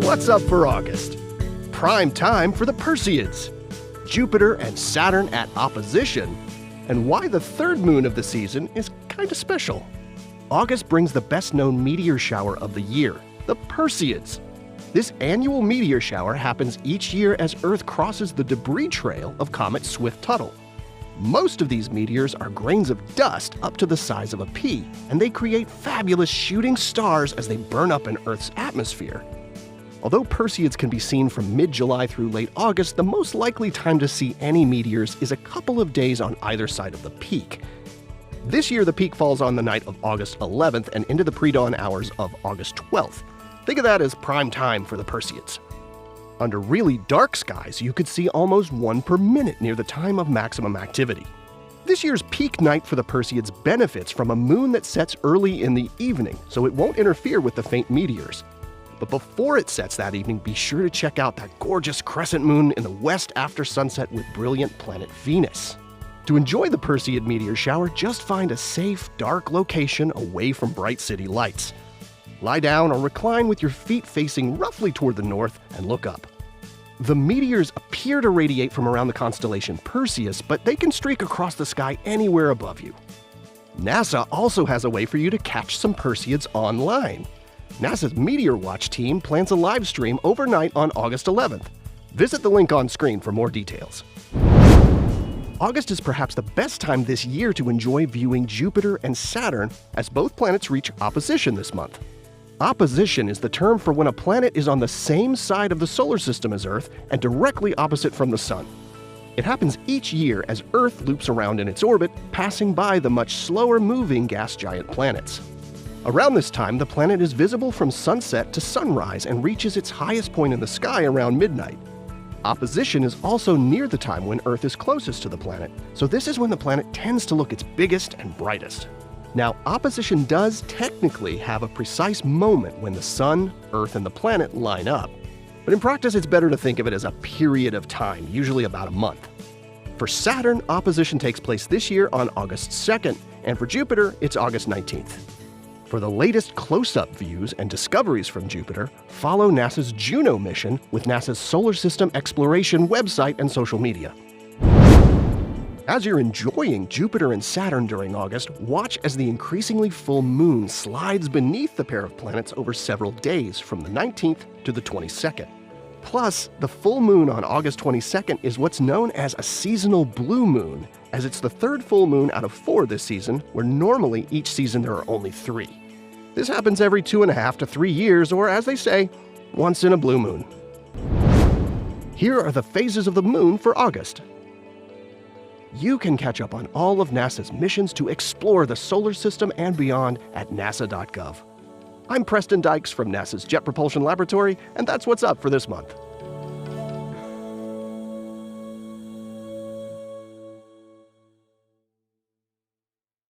What's up for August? Prime time for the Perseids, Jupiter and Saturn at opposition, and why the third moon of the season is kind of special. August brings the best-known meteor shower of the year, the Perseids. This annual meteor shower happens each year as Earth crosses the debris trail of Comet Swift-Tuttle. Most of these meteors are grains of dust up to the size of a pea, and they create fabulous shooting stars as they burn up in Earth's atmosphere. Although Perseids can be seen from mid-July through late August, the most likely time to see any meteors is a couple of days on either side of the peak. This year, the peak falls on the night of August 11th and into the pre-dawn hours of August 12th. Think of that as prime time for the Perseids. Under really dark skies, you could see almost one per minute near the time of maximum activity. This year's peak night for the Perseids benefits from a moon that sets early in the evening, so it won't interfere with the faint meteors. But before it sets that evening, be sure to check out that gorgeous crescent moon in the west after sunset with brilliant planet Venus. To enjoy the Perseid meteor shower, just find a safe, dark location away from bright city lights. Lie down or recline with your feet facing roughly toward the north and look up. The meteors appear to radiate from around the constellation Perseus, but they can streak across the sky anywhere above you. NASA also has a way for you to catch some Perseids online. NASA's Meteor Watch team plans a live stream overnight on August 11th. Visit the link on screen for more details. August is perhaps the best time this year to enjoy viewing Jupiter and Saturn, as both planets reach opposition this month. Opposition is the term for when a planet is on the same side of the solar system as Earth and directly opposite from the Sun. It happens each year as Earth loops around in its orbit, passing by the much slower-moving gas giant planets. Around this time, the planet is visible from sunset to sunrise and reaches its highest point in the sky around midnight. Opposition is also near the time when Earth is closest to the planet, so this is when the planet tends to look its biggest and brightest. Now, opposition does technically have a precise moment when the Sun, Earth, and the planet line up, but in practice it's better to think of it as a period of time, usually about a month. For Saturn, opposition takes place this year on August 2nd, and for Jupiter, it's August 19th. For the latest close-up views and discoveries from Jupiter, follow NASA's Juno mission with NASA's Solar System Exploration website and social media. As you're enjoying Jupiter and Saturn during August, watch as the increasingly full moon slides beneath the pair of planets over several days from the 19th to the 22nd. Plus, the full moon on August 22nd is what's known as a seasonal blue moon, as it's the third full moon out of 4 this season, where normally each season there are only 3. This happens every 2.5 to 3 years, or as they say, once in a blue moon. Here are the phases of the moon for August. You can catch up on all of NASA's missions to explore the solar system and beyond at nasa.gov. I'm Preston Dykes from NASA's Jet Propulsion Laboratory, and that's what's up for this month.